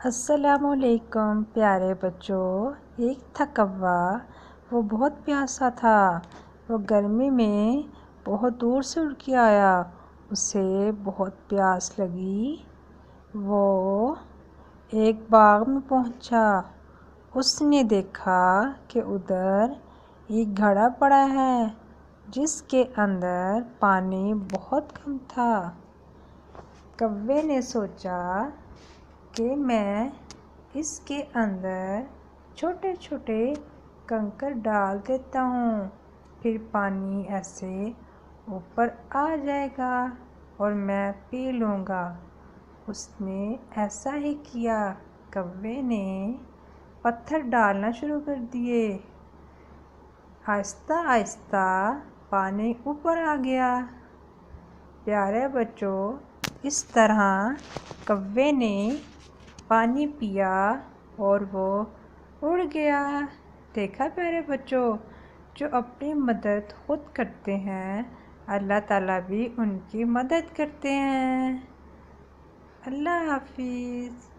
السلام علیکم پیارے بچوں۔ ایک تھا کوا، وہ بہت پیاسا تھا۔ وہ گرمی میں بہت دور سے اڑ کے آیا۔ اسے بہت پیاس لگی۔ وہ ایک باغ میں پہنچا۔ اس نے دیکھا کہ ادھر ایک گھڑا پڑا ہے جس کے اندر پانی بہت کم تھا۔ کوے نے سوچا کہ میں اس کے اندر چھوٹے چھوٹے کنکر ڈال دیتا ہوں، پھر پانی ایسے اوپر آ جائے گا اور میں پی لوں گا۔ اس نے ایسا ہی کیا۔ کوے نے پتھر ڈالنا شروع کر دیے۔ آہستہ آہستہ پانی اوپر آ گیا۔ پیارے بچوں، اس طرح کوے نے پانی پیا اور وہ اڑ گیا۔ دیکھا پیارے بچوں، جو اپنی مدد خود کرتے ہیں اللہ تعالیٰ بھی ان کی مدد کرتے ہیں۔ اللہ حافظ۔